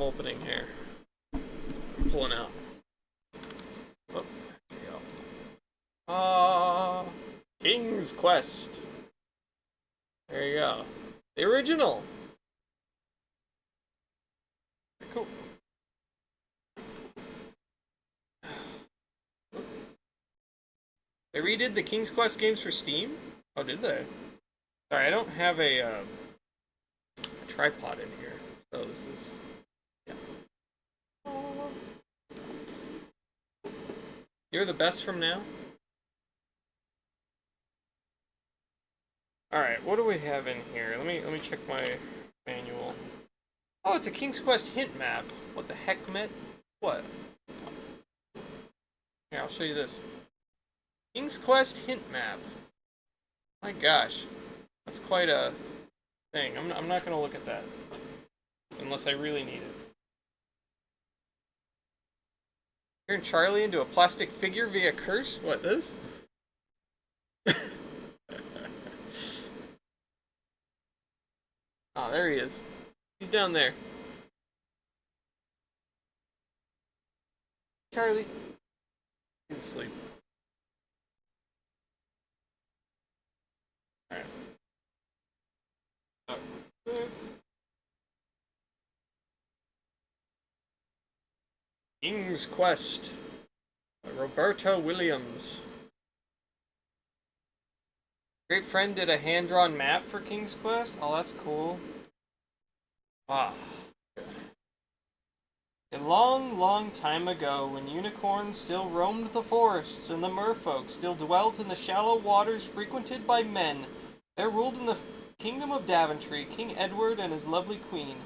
I'm opening here. Pulling out. Oh, there you go. King's Quest. There you go. The original. Cool. They redid the King's Quest games for Steam? Oh, did they? Sorry, I don't have a tripod in here, so this is... Yeah. You're the best from now? Alright, what do we have in here? Let me check my manual. Oh, it's a King's Quest hint map. What the heck, Mitt? What? Here, I'll show you this. King's Quest hint map. My gosh. That's quite a thing. I'm not gonna look at that. Unless I really need it. Turn Charlie into a plastic figure via curse? What, this? Oh, there he is. He's down there. Charlie. He's asleep. Alright. King's Quest by Roberta Williams. Great friend did a hand-drawn map for King's Quest? Oh, that's cool. Wow. A long, long time ago, when unicorns still roamed the forests and the merfolk still dwelt in the shallow waters frequented by men, there ruled in the kingdom of Daventry King Edward and his lovely queen.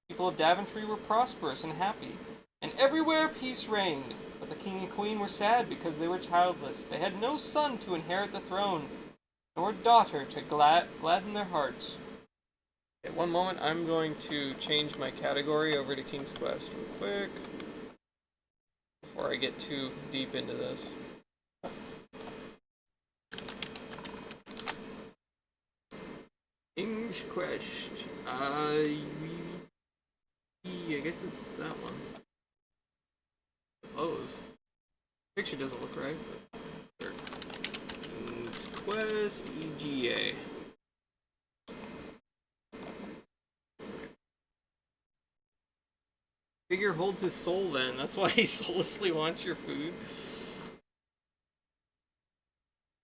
People of Daventry were prosperous and happy, and everywhere peace reigned. But the king and queen were sad because they were childless. They had no son to inherit the throne, nor daughter to gladden their hearts. Okay, one moment, I'm going to change my category over to King's Quest real quick before I get too deep into this. King's Quest. I guess it's that one. Suppose. Picture doesn't look right, but sure. King's Quest EGA. Figure holds his soul then. That's why he soullessly wants your food.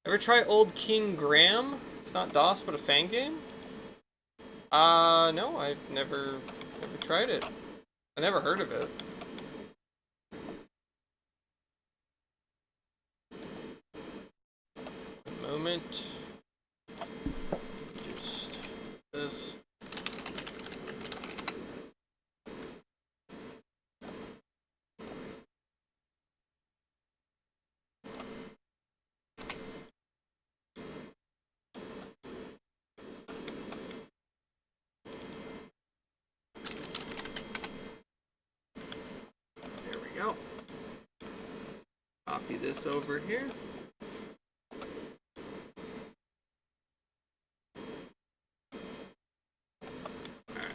Ever try Old King Graham? It's not DOS, but a fan game? No, I've never tried it. I never heard of it. A moment. Just this. Copy this over here. Alright.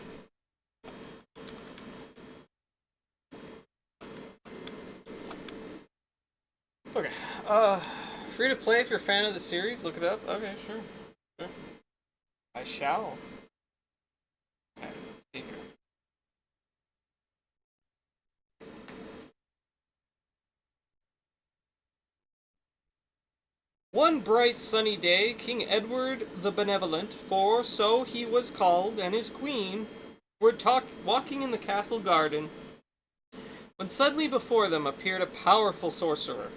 Okay. Free to play if you're a fan of the series, look it up. Okay, sure. I shall. Okay, let's see here. One bright sunny day, King Edward the Benevolent, for so he was called, and his queen, were walking in the castle garden, when suddenly before them appeared a powerful sorcerer.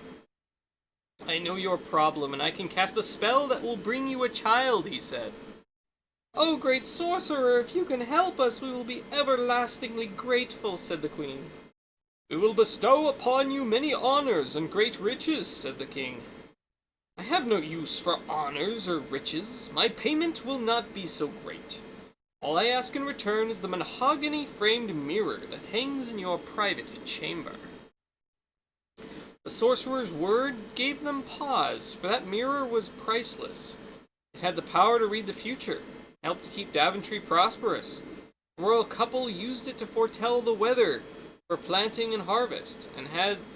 I know your problem, and I can cast a spell that will bring you a child, he said. Oh, great sorcerer, if you can help us, we will be everlastingly grateful, said the queen. We will bestow upon you many honors and great riches, said the king. I have no use for honors or riches. My payment will not be so great. All I ask in return is the mahogany-framed mirror that hangs in your private chamber. The sorcerer's word gave them pause, for that mirror was priceless. It had the power to read the future, helped to keep Daventry prosperous. The royal couple used it to foretell the weather for planting and harvest, and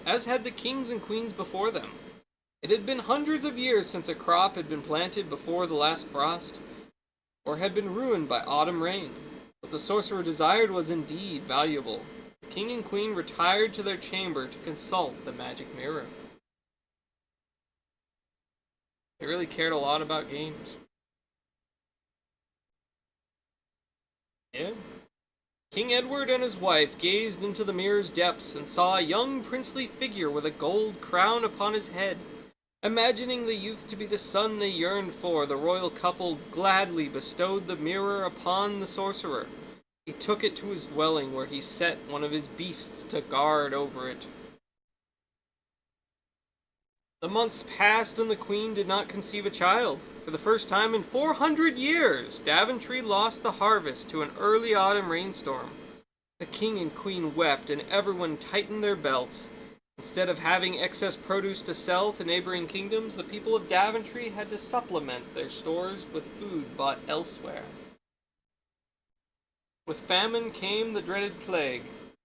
as had the kings and queens before them. It had been hundreds of years since a crop had been planted before the last frost, or had been ruined by autumn rain. What the sorcerer desired was indeed valuable. The king and queen retired to their chamber to consult the magic mirror. They really cared a lot about games. Yeah. King Edward and his wife gazed into the mirror's depths and saw a young princely figure with a gold crown upon his head. Imagining the youth to be the son they yearned for, the royal couple gladly bestowed the mirror upon the sorcerer. He took it to his dwelling, where he set one of his beasts to guard over it. The months passed and the queen did not conceive a child. For the first time in 400 years, Daventry lost the harvest to an early autumn rainstorm. The king and queen wept, and everyone tightened their belts. Instead of having excess produce to sell to neighboring kingdoms, the people of Daventry had to supplement their stores with food bought elsewhere. With famine came the dreaded plague,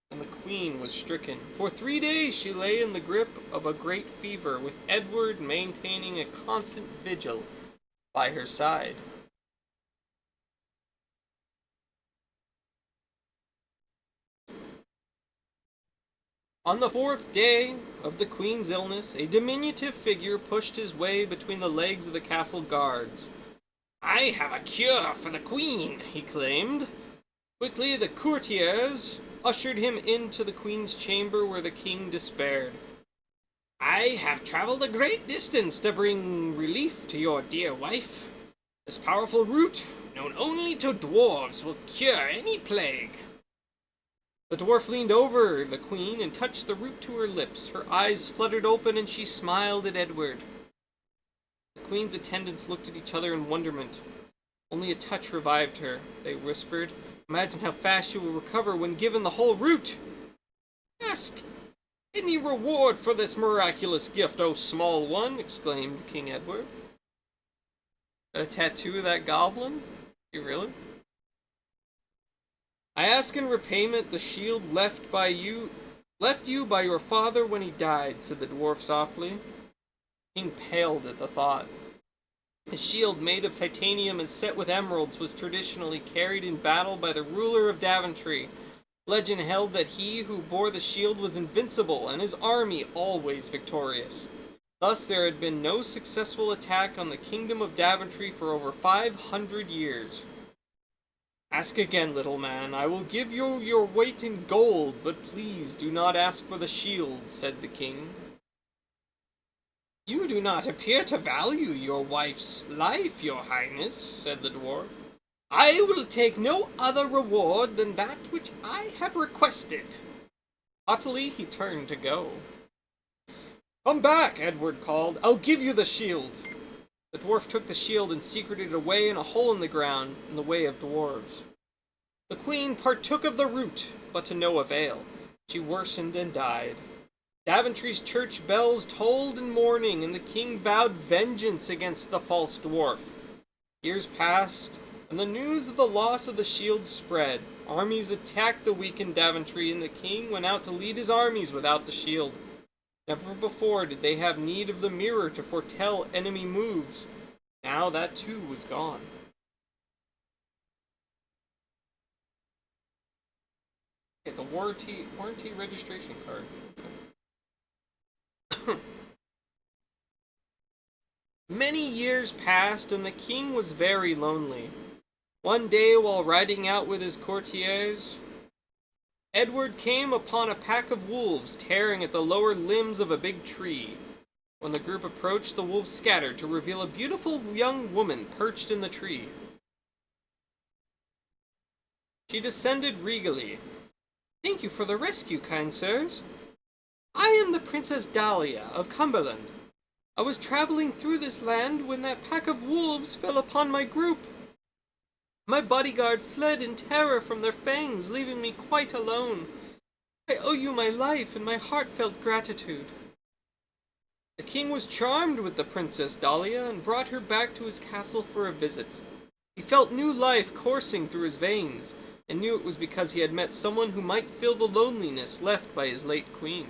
and the queen was stricken. For 3 days she lay in the grip of a great fever, with Edward maintaining a constant vigil by her side. On the 4th day of the queen's illness, a diminutive figure pushed his way between the legs of the castle guards. "I have a cure for the queen," he claimed. Quickly the courtiers ushered him into the queen's chamber, where the king despaired. "I have traveled a great distance to bring relief to your dear wife. This powerful root, known only to dwarves, will cure any plague." The dwarf leaned over the queen and touched the root to her lips. Her eyes fluttered open and she smiled at Edward. The queen's attendants looked at each other in wonderment. Only a touch revived her, they whispered. "Imagine how fast she will recover when given the whole root." "Ask any reward for this miraculous gift, O small one," exclaimed King Edward. "A tattoo of that goblin? You really?" "I ask in repayment the shield left you by your father when he died," said the dwarf softly. King paled at the thought. His shield, made of titanium and set with emeralds, was traditionally carried in battle by the ruler of Daventry. Legend held that he who bore the shield was invincible, and his army always victorious. Thus there had been no successful attack on the kingdom of Daventry for over 500 years. "Ask again, little man. I will give you your weight in gold, but please do not ask for the shield," said the king. "You do not appear to value your wife's life, your highness," said the dwarf. "I will take no other reward than that which I have requested." Haughtily he turned to go. "Come back," Edward called. "I'll give you the shield." The dwarf took the shield and secreted it away in a hole in the ground, in the way of dwarves. The queen partook of the root, but to no avail. She worsened and died. Daventry's church bells tolled in mourning, and the king vowed vengeance against the false dwarf. Years passed, and the news of the loss of the shield spread. Armies attacked the weakened Daventry, and the king went out to lead his armies without the shield. Never before did they have need of the mirror to foretell enemy moves. Now that too was gone. It's a warranty registration card. Many years passed, and the king was very lonely. One day, while riding out with his courtiers, Edward came upon a pack of wolves tearing at the lower limbs of a big tree. When the group approached, the wolves scattered to reveal a beautiful young woman perched in the tree. She descended regally. "Thank you for the rescue, kind sirs. I am the Princess Dahlia of Cumberland. I was traveling through this land when that pack of wolves fell upon my group. My bodyguard fled in terror from their fangs, leaving me quite alone. I owe you my life and my heartfelt gratitude." The king was charmed with the Princess Dahlia and brought her back to his castle for a visit. He felt new life coursing through his veins. and knew it was because he had met someone who might fill the loneliness left by his late queen.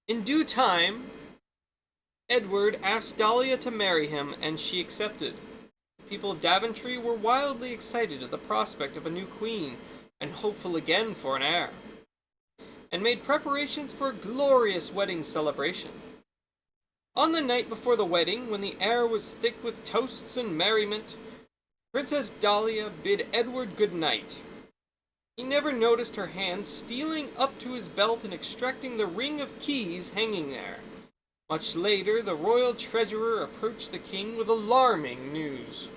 In due time, Edward asked Dahlia to marry him, and she accepted. The people of Daventry were wildly excited at the prospect of a new queen, and hopeful again for an heir, and made preparations for a glorious wedding celebration. On the night before the wedding, when the air was thick with toasts and merriment, Princess Dahlia bid Edward good night. He never noticed her hand stealing up to his belt and extracting the ring of keys hanging there. Much later, the royal treasurer approached the king with alarming news.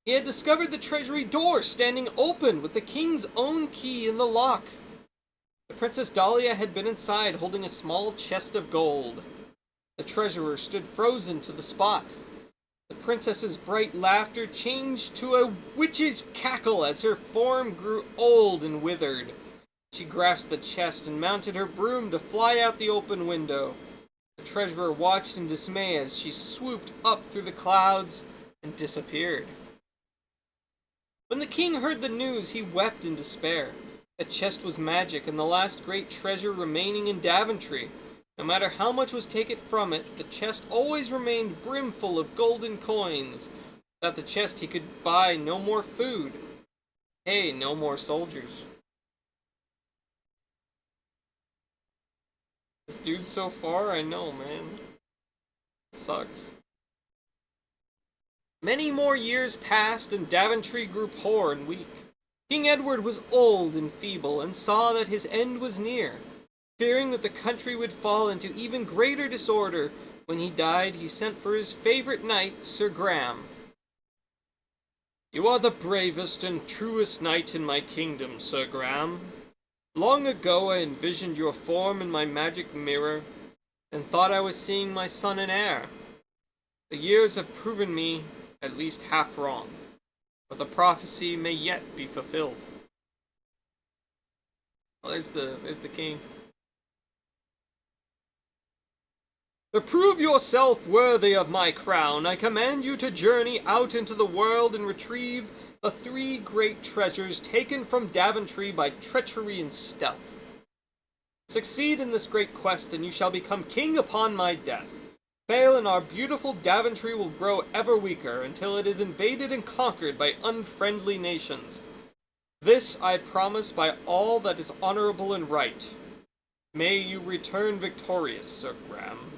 He had discovered the treasury door standing open with the king's own key in the lock. The Princess Dahlia had been inside holding a small chest of gold. The treasurer stood frozen to the spot. The princess's bright laughter changed to a witch's cackle as her form grew old and withered. She grasped the chest and mounted her broom to fly out the open window. The treasurer watched in dismay as she swooped up through the clouds and disappeared. When the king heard the news, he wept in despair. The chest was magic and the last great treasure remaining in Daventry. No matter how much was taken from it, the chest always remained brimful of golden coins. Without the chest, he could buy no more food. Hey, no more soldiers. This dude so far, I know, man. It sucks. Many more years passed, and Daventry grew poor and weak. King Edward was old and feeble, and saw that his end was near. Fearing that the country would fall into even greater disorder, when he died, he sent for his favorite knight, Sir Graham. "You are the bravest and truest knight in my kingdom, Sir Graham. Long ago I envisioned your form in my magic mirror, and thought I was seeing my son and heir. The years have proven me at least half wrong, but the prophecy may yet be fulfilled." Well, there's the king. "To prove yourself worthy of my crown, I command you to journey out into the world and retrieve the 3 great treasures taken from Daventry by treachery and stealth. Succeed in this great quest, and you shall become king upon my death. Fail, and our beautiful Daventry will grow ever weaker, until it is invaded and conquered by unfriendly nations. This I promise by all that is honorable and right. May you return victorious, Sir Graham."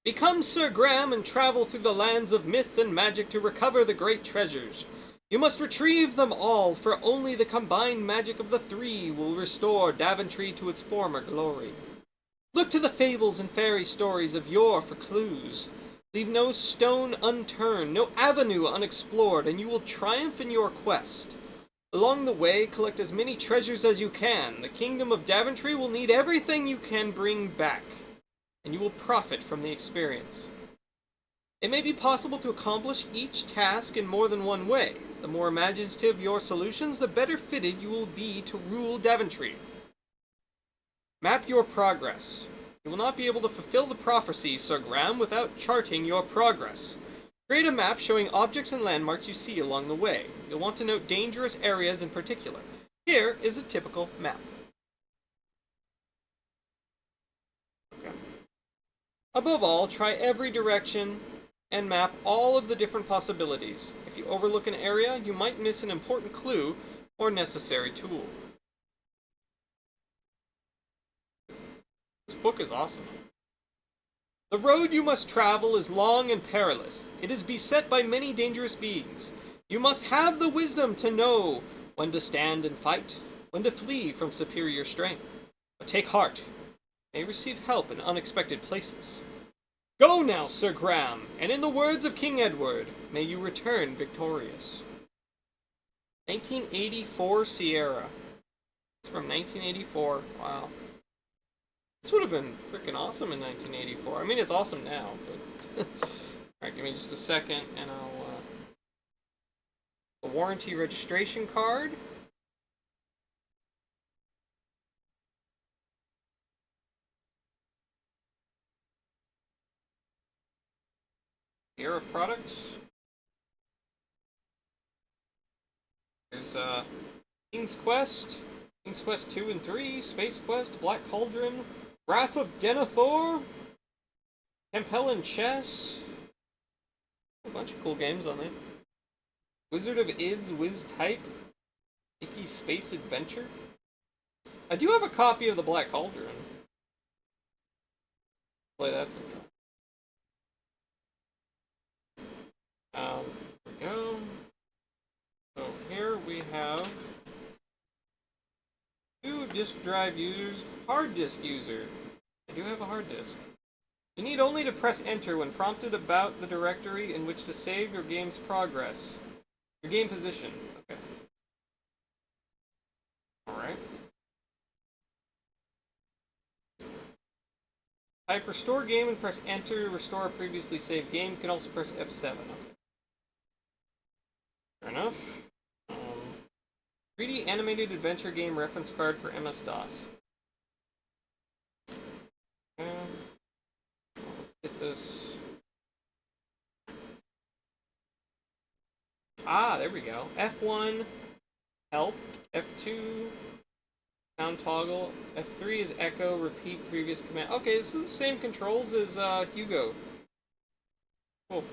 Become Sir Graham and travel through the lands of myth and magic to recover the great treasures. You must retrieve them all, for only the combined magic of the 3 will restore Daventry to its former glory. Look to the fables and fairy stories of yore for clues. Leave no stone unturned, no avenue unexplored, and you will triumph in your quest. Along the way, collect as many treasures as you can. The kingdom of Daventry will need everything you can bring back, and you will profit from the experience. It may be possible to accomplish each task in more than one way. The more imaginative your solutions, the better fitted you will be to rule Daventry. Map your progress. You will not be able to fulfill the prophecy, Sir Graham, without charting your progress. Create a map showing objects and landmarks you see along the way. You'll want to note dangerous areas in particular. Here is a typical map. Above all, try every direction and map all of the different possibilities. If you overlook an area, you might miss an important clue or necessary tool. This book is awesome. The road you must travel is long and perilous. It is beset by many dangerous beings. You must have the wisdom to know when to stand and fight, when to flee from superior strength. But take heart. You may receive help in unexpected places. Go now, Sir Graham, and in the words of King Edward, may you return victorious. 1984 Sierra. It's from 1984. Wow. This would have been freaking awesome in 1984. I mean, it's awesome now, but... Alright, give me just a second, and I'll, a warranty registration card. Era products. There's King's Quest, King's Quest 2 and 3, Space Quest, Black Cauldron, Wrath of Denethor, Tempelin Chess. A bunch of cool games on there. Wizard of Id's Wiz Type, Icky Space Adventure. I do have a copy of the Black Cauldron. Play that sometime. There we go. So here we have 2 disk drive users, hard disk user. I do have a hard disk. You need only to press enter when prompted about the directory in which to save your game's progress. Your game position. Okay. Alright. Type restore game and press enter to restore a previously saved game. You can also press F7. Okay. Fair enough. 3D animated adventure game reference card for MS-DOS. Let's get this. Ah, there we go. F1, help. F2, sound toggle. F3 is echo, repeat previous command. Okay, this is the same controls as Hugo. Cool.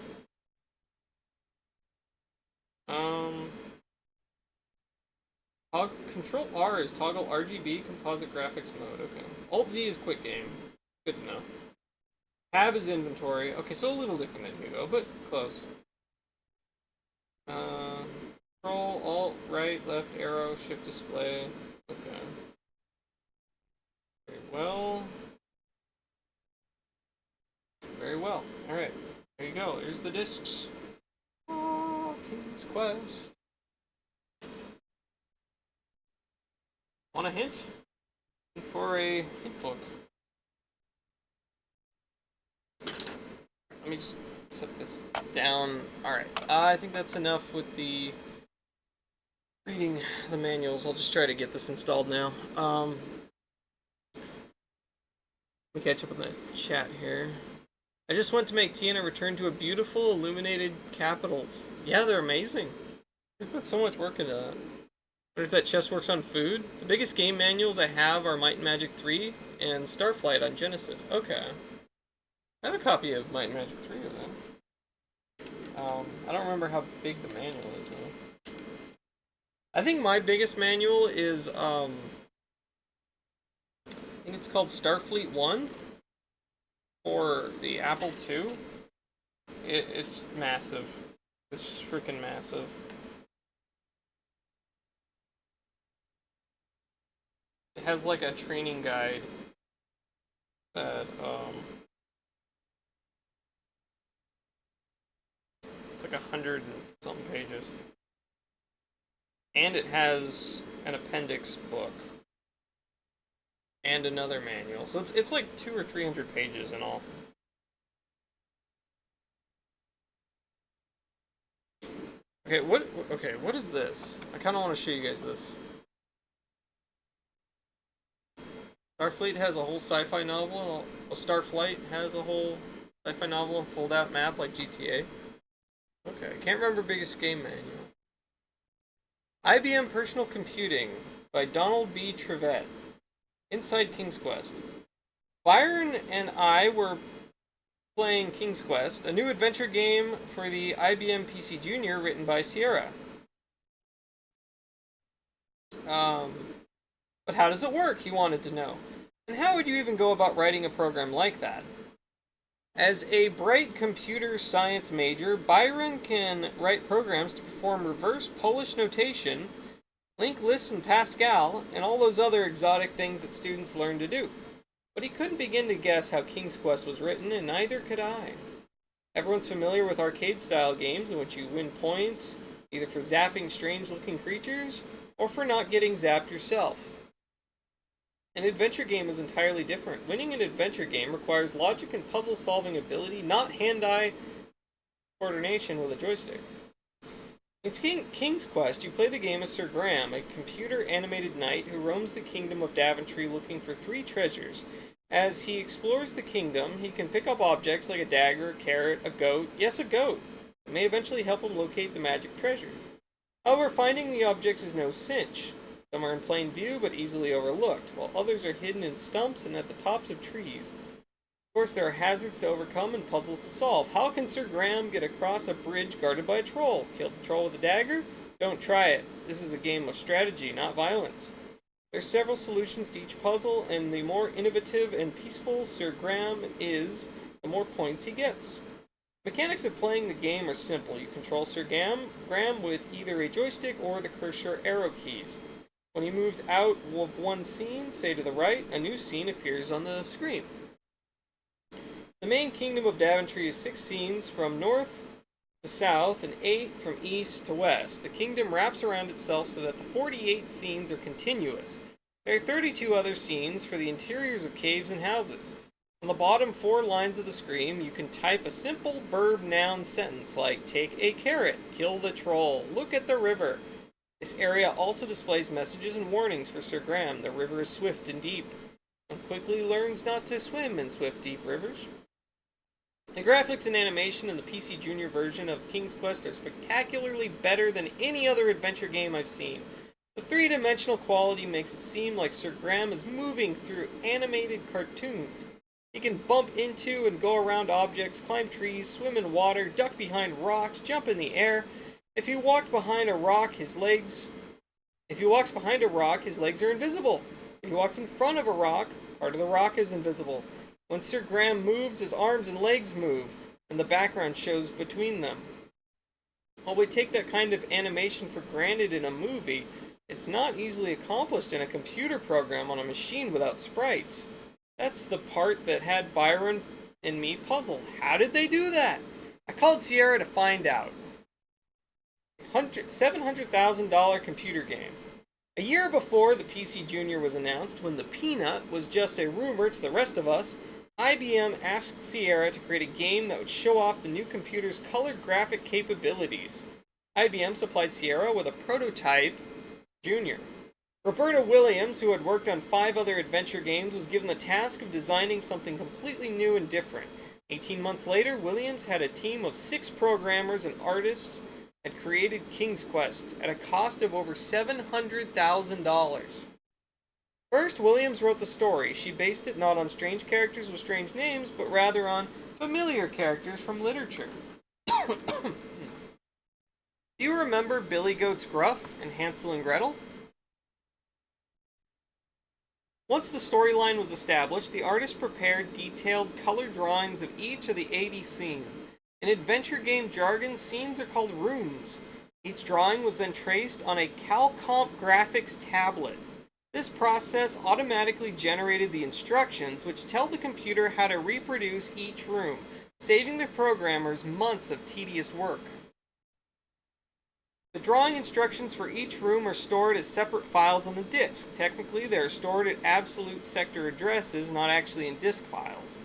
Control R is toggle RGB composite graphics mode. Okay. Alt Z is quick game. Good to know. Tab is inventory. Okay, so a little different than Hugo, but close. Control Alt right left arrow shift display. Okay. Very well. Very well. All right. There you go. Here's the discs. Oh, King's Quest. Want a hint? For a hint book. Let me just set this down. Alright, I think that's enough with the reading the manuals. I'll just try to get this installed now. Let me catch up with the chat here. I just went to make tea and I returned to a beautiful illuminated capitals. Yeah, they're amazing. We put so much work into that. I wonder if that chess works on food. The biggest game manuals I have are Might and Magic 3 and Starflight on Genesis. Okay. I have a copy of Might and Magic 3 of them. I don't remember how big the manual is though. I think my biggest manual is, I think it's called Starfleet 1 for the Apple II. It's massive. It's just freaking massive. It has like a training guide that it's like 100 and something pages, and it has an appendix book and another manual, so it's like 200 or 300 pages in all. Okay, what is this? I kind of want to show you guys this. Starfleet has a whole sci-fi novel. Starflight has a whole sci-fi novel and fold-out map like GTA. Okay, can't remember biggest game manual. IBM Personal Computing by Donald B. Trivette. Inside King's Quest. Byron and I were playing King's Quest, a new adventure game for the IBM PC Junior written by Sierra. But how does it work, he wanted to know. And how would you even go about writing a program like that? As a bright computer science major, Byron can write programs to perform reverse Polish notation, linked lists in Pascal, and all those other exotic things that students learn to do. But he couldn't begin to guess how King's Quest was written, and neither could I. Everyone's familiar with arcade-style games in which you win points, either for zapping strange-looking creatures, or for not getting zapped yourself. An adventure game is entirely different. Winning an adventure game requires logic and puzzle-solving ability, not hand-eye coordination with a joystick. In King's Quest, you play the game as Sir Graham, a computer-animated knight who roams the kingdom of Daventry looking for 3 treasures. As he explores the kingdom, he can pick up objects like a dagger, a carrot, a goat, yes, a goat. It may eventually help him locate the magic treasure. However, finding the objects is no cinch. Some are in plain view but easily overlooked, while others are hidden in stumps and at the tops of trees. Of course, there are hazards to overcome and puzzles to solve. How can Sir Graham get across a bridge guarded by a troll? Kill the troll with a dagger? Don't try it. This is a game of strategy, not violence. There are several solutions to each puzzle, and the more innovative and peaceful Sir Graham is, the more points he gets. Mechanics of playing the game are simple. You control Sir Graham with either a joystick or the cursor arrow keys. When he moves out of one scene, say to the right, a new scene appears on the screen. The main kingdom of Daventry is 6 scenes from north to south and 8 from east to west. The kingdom wraps around itself so that the 48 scenes are continuous. There are 32 other scenes for the interiors of caves and houses. On the bottom 4 lines of the screen, you can type a simple verb-noun sentence like, take a carrot, kill the troll, look at the river. This area also displays messages and warnings for Sir Graham. The river is swift and deep, and quickly learns not to swim in swift, deep rivers. The graphics and animation in the PC Junior version of King's Quest are spectacularly better than any other adventure game I've seen. The 3-dimensional quality makes it seem like Sir Graham is moving through animated cartoons. He can bump into and go around objects, climb trees, swim in water, duck behind rocks, jump in the air. If he walks behind a rock, his legs are invisible. If he walks in front of a rock, part of the rock is invisible. When Sir Graham moves, his arms and legs move, and the background shows between them. While we take that kind of animation for granted in a movie, it's not easily accomplished in a computer program on a machine without sprites. That's the part that had Byron and me puzzled. How did they do that? I called Sierra to find out. $700,000 computer game. A year before the PC Junior was announced, when the Peanut was just a rumor to the rest of us, IBM asked Sierra to create a game that would show off the new computer's color graphic capabilities. IBM supplied Sierra with a prototype Junior. Roberta Williams, who had worked on 5 other adventure games, was given the task of designing something completely new and different. 18 months later, Williams had a team of 6 programmers and artists had created King's Quest at a cost of over $700,000. First, Williams wrote the story. She based it not on strange characters with strange names, but rather on familiar characters from literature. Do you remember Billy Goat's Gruff and Hansel and Gretel? Once the storyline was established, the artist prepared detailed color drawings of each of the 80 scenes. In adventure game jargon, scenes are called rooms. Each drawing was then traced on a CalComp graphics tablet. This process automatically generated the instructions, which tell the computer how to reproduce each room, saving the programmers months of tedious work. The drawing instructions for each room are stored as separate files on the disk. Technically, they are stored at absolute sector addresses, not actually in disk files.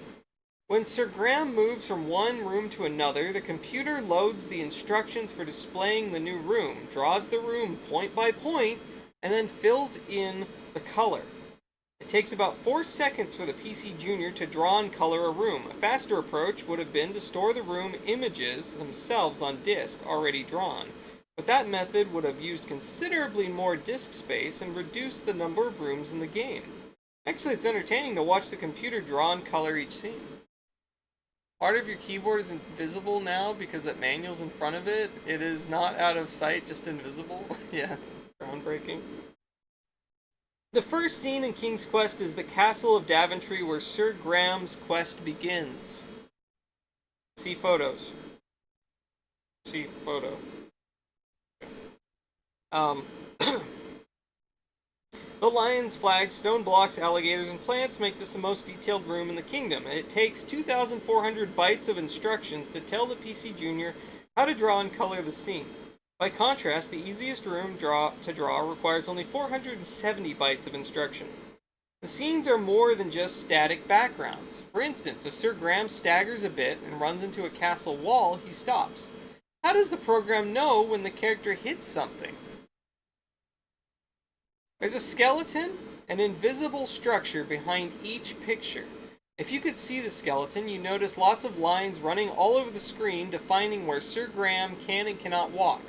When Sir Graham moves from one room to another, the computer loads the instructions for displaying the new room, draws the room point by point, and then fills in the color. It takes about 4 seconds for the PC Junior to draw and color a room. A faster approach would have been to store the room images themselves on disk already drawn, but that method would have used considerably more disk space and reduced the number of rooms in the game. Actually, it's entertaining to watch the computer draw and color each scene. Part of your keyboard is invisible now because that manual's in front of it. It is not out of sight, just invisible. Yeah, groundbreaking. The first scene in King's Quest is the Castle of Daventry, where Sir Graham's quest begins. See photos. See photo. The lions, flags, stone blocks, alligators, and plants make this the most detailed room in the kingdom. It takes 2,400 bytes of instructions to tell the PC Junior how to draw and color the scene. By contrast, the easiest room to draw requires only 470 bytes of instruction. The scenes are more than just static backgrounds. For instance, if Sir Graham staggers a bit and runs into a castle wall, he stops. How does the program know when the character hits something? There's a skeleton, an invisible structure behind each picture. If you could see the skeleton, you notice lots of lines running all over the screen defining where Sir Graham can and cannot walk.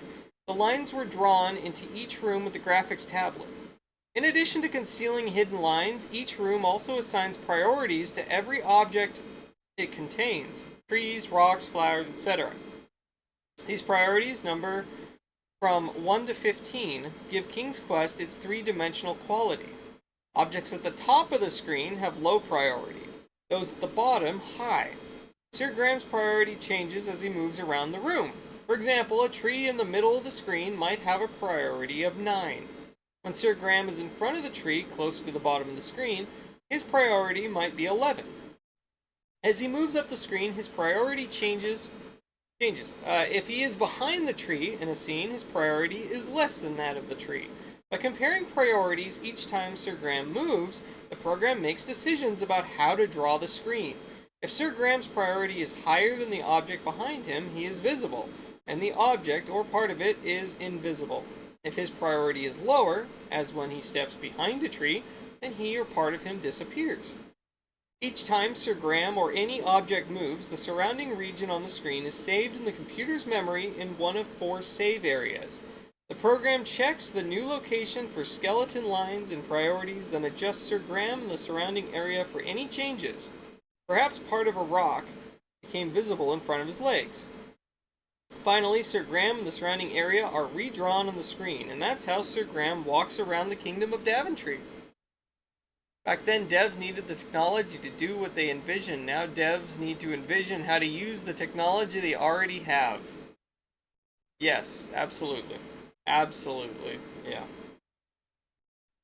The lines were drawn into each room with the graphics tablet. In addition to concealing hidden lines, each room also assigns priorities to every object it contains: trees, rocks, flowers, etc. These priorities number from 1 to 15, give King's Quest its three-dimensional quality. Objects at the top of the screen have low priority. Those at the bottom, high. Sir Graham's priority changes as he moves around the room. For example, a tree in the middle of the screen might have a priority of 9. When Sir Graham is in front of the tree, close to the bottom of the screen, his priority might be 11. As he moves up the screen, his priority changes. If he is behind the tree in a scene, his priority is less than that of the tree. By comparing priorities each time Sir Graham moves, the program makes decisions about how to draw the screen. If Sir Graham's priority is higher than the object behind him, he is visible, and the object or part of it is invisible. If his priority is lower, as when he steps behind a tree, then he or part of him disappears. Each time Sir Graham or any object moves, the surrounding region on the screen is saved in the computer's memory in one of 4 save areas. The program checks the new location for skeleton lines and priorities, then adjusts Sir Graham and the surrounding area for any changes. Perhaps part of a rock became visible in front of his legs. Finally, Sir Graham and the surrounding area are redrawn on the screen, and that's how Sir Graham walks around the kingdom of Daventry. Back then, devs needed the technology to do what they envisioned. Now devs need to envision how to use the technology they already have. Yes, absolutely. Absolutely, yeah.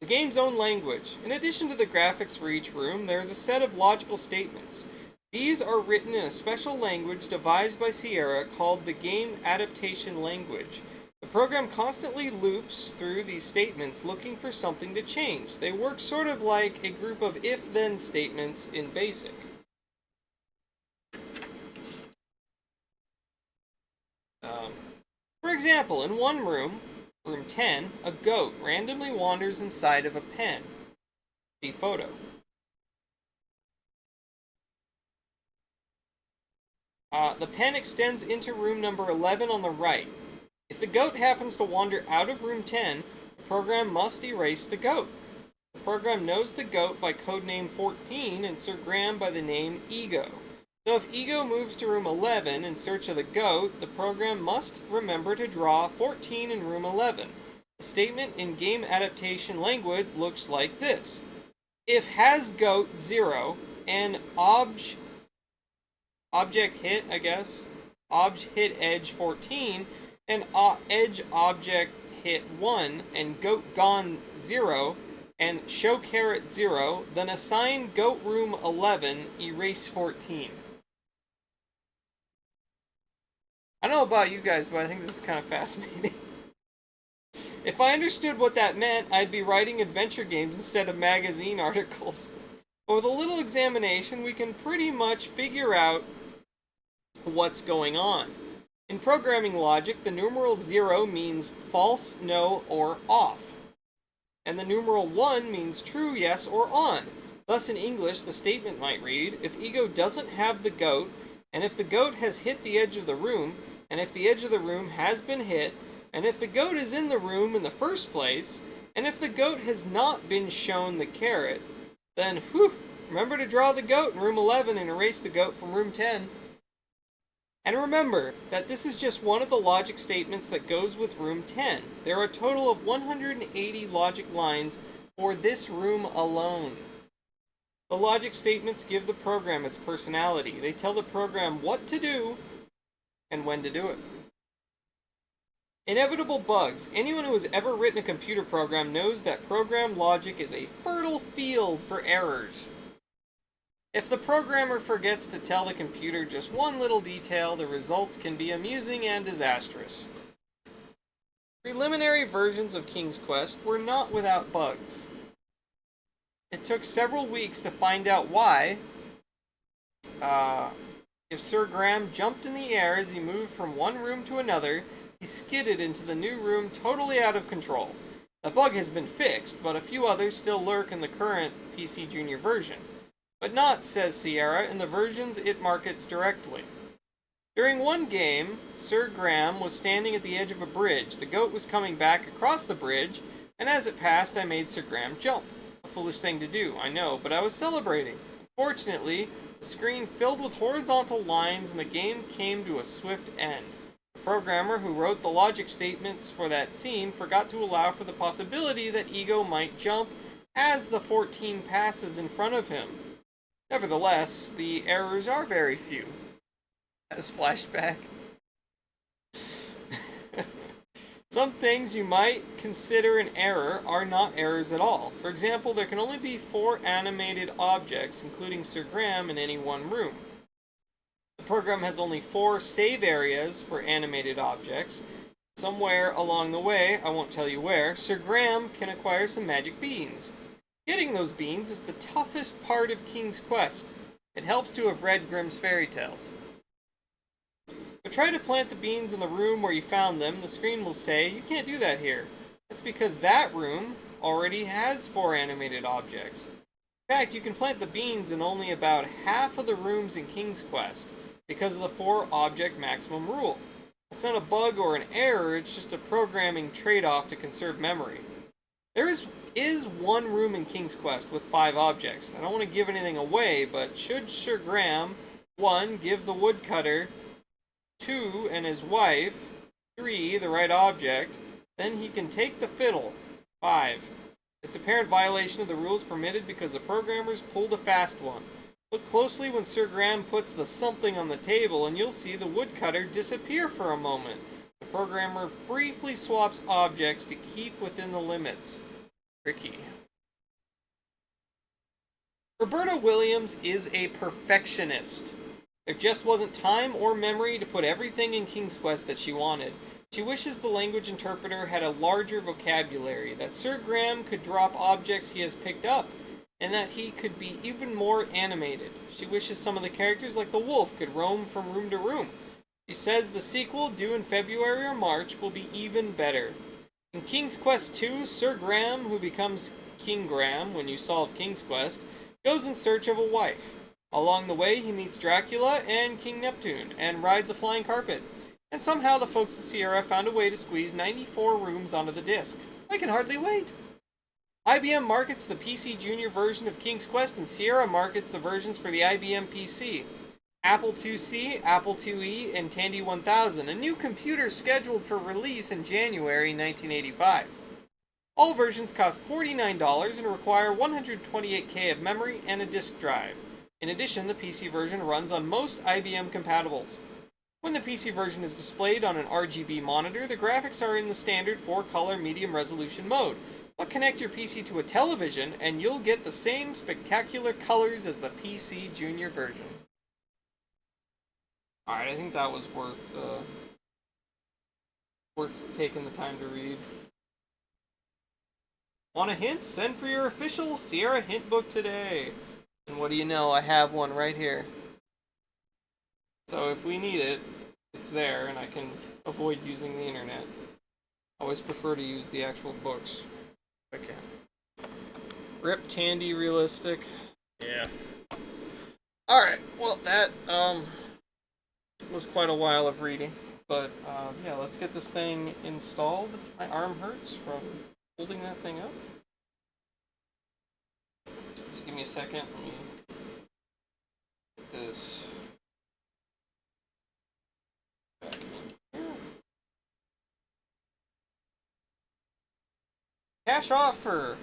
The game's own language. In addition to the graphics for each room, there is a set of logical statements. These are written in a special language devised by Sierra called the Game Adaptation Language. The program constantly loops through these statements looking for something to change. They work sort of like a group of if-then statements in BASIC. For example, in one room, room 10, a goat randomly wanders inside of a pen. See photo. The pen extends into room number 11 on the right. If the goat happens to wander out of room 10, the program must erase the goat. The program knows the goat by codename 14 and Sir Graham by the name Ego. So if Ego moves to room 11 in search of the goat, the program must remember to draw 14 in room 11. The statement in game adaptation language looks like this. If has goat 0 and object hit, object hit edge 14 and edge object hit 1 and goat gone 0 and show caret 0, then assign goat room 11, erase 14. I don't know about you guys, but I think this is kind of fascinating. If I understood what that meant, I'd be writing adventure games instead of magazine articles. But with a little examination, we can pretty much figure out what's going on. In programming logic, the numeral 0 means false, no, or off. And the numeral 1 means true, yes, or on. Thus in English, the statement might read, if Ego doesn't have the goat, and if the goat has hit the edge of the room, and if the edge of the room has been hit, and if the goat is in the room in the first place, and if the goat has not been shown the caret, then, remember to draw the goat in room 11 and erase the goat from room 10. And remember that this is just one of the logic statements that goes with room 10. There are a total of 180 logic lines for this room alone. The logic statements give the program its personality. They tell the program what to do and when to do it. Inevitable bugs. Anyone who has ever written a computer program knows that program logic is a fertile field for errors. If the programmer forgets to tell the computer just one little detail, the results can be amusing and disastrous. Preliminary versions of King's Quest were not without bugs. It took several weeks to find out why. If Sir Graham jumped in the air as he moved from one room to another, he skidded into the new room totally out of control. The bug has been fixed, but a few others still lurk in the current PC Junior version. but not, says Sierra, in the versions it markets directly. During one game, Sir Graham was standing at the edge of a bridge. The goat was coming back across the bridge, and as it passed, I made Sir Graham jump. A foolish thing to do, I know, but I was celebrating. Unfortunately, the screen filled with horizontal lines and the game came to a swift end. The programmer who wrote the logic statements for that scene forgot to allow for the possibility that Ego might jump as the 14 passes in front of him. Nevertheless, the errors are very few. As flashback. Some things you might consider an error are not errors at all. For example, there can only be 4 animated objects, including Sir Graham, in any one room. The program has only 4 save areas for animated objects. Somewhere along the way, I won't tell you where, Sir Graham can acquire some magic beans. Getting those beans is the toughest part of King's Quest. It helps to have read Grimm's fairy tales. But try to plant the beans in the room where you found them, the screen will say, you can't do that here. That's because that room already has 4 animated objects. In fact, you can plant the beans in only about half of the rooms in King's Quest, because of the 4 object maximum rule. It's not a bug or an error, it's just a programming trade-off to conserve memory. There is one room in King's Quest with 5 objects. I don't want to give anything away, but should Sir Graham, 1, give the woodcutter 2 and his wife 3 the right object, then he can take the fiddle 5. This apparent violation of the rules permitted because the programmers pulled a fast one. Look closely when Sir Graham puts the something on the table and you'll see the woodcutter disappear for a moment. The programmer briefly swaps objects to keep within the limits. Tricky. Roberta Williams is a perfectionist. There just wasn't time or memory to put everything in King's Quest that she wanted. She wishes the language interpreter had a larger vocabulary, that Sir Graham could drop objects he has picked up, and that he could be even more animated. She wishes some of the characters, like the wolf, could roam from room to room. She says the sequel, due in February or March, will be even better. In King's Quest II, Sir Graham, who becomes King Graham when you solve King's Quest, goes in search of a wife. Along the way, he meets Dracula and King Neptune, and rides a flying carpet. And somehow the folks at Sierra found a way to squeeze 94 rooms onto the disc. I can hardly wait! IBM markets the PC Junior version of King's Quest, and Sierra markets the versions for the IBM PC. Apple IIc, Apple IIe, and Tandy 1000, a new computer scheduled for release in January 1985. All versions cost $49 and require 128K of memory and a disk drive. In addition, the PC version runs on most IBM compatibles. When the PC version is displayed on an RGB monitor, the graphics are in the standard 4-color medium resolution mode. But connect your PC to a television and you'll get the same spectacular colors as the PC Junior version. Alright, I think that was worth taking the time to read. Want a hint? Send for your official Sierra hint book today. And what do you know, I have one right here. So if we need it, it's there, and I can avoid using the internet. I always prefer to use the actual books. Okay. Rip Tandy Realistic. Yeah. Alright, well that was quite a while of reading. But yeah, let's get this thing installed. My arm hurts from holding that thing up. Just give me a second. Let me get this back in here. Cash offer.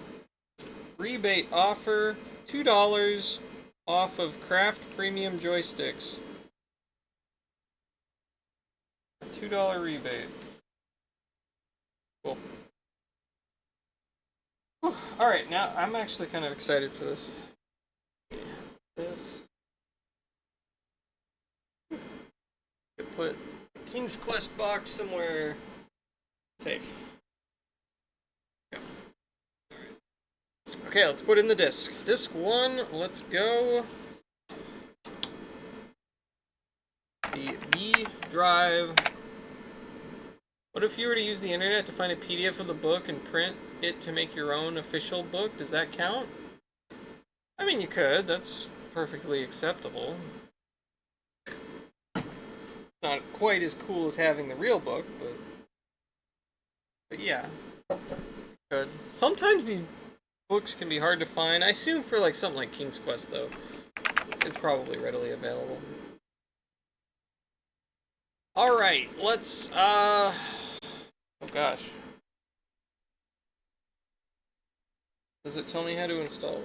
Rebate offer. $2 off of Craft Premium joysticks. $2 rebate. Cool. Alright, now I'm actually kind of excited for this. This. Could put King's Quest box somewhere safe. Yeah. Alright. Okay, let's put in the disc. Disc 1, let's go. The B drive. What if you were to use the internet to find a PDF of the book and print it to make your own official book? Does that count? I mean, you could. That's perfectly acceptable. Not quite as cool as having the real book, but yeah, good. Sometimes these books can be hard to find. I assume for like something like King's Quest though, it's probably readily available. All right, let's oh gosh. Does it tell me how to install it?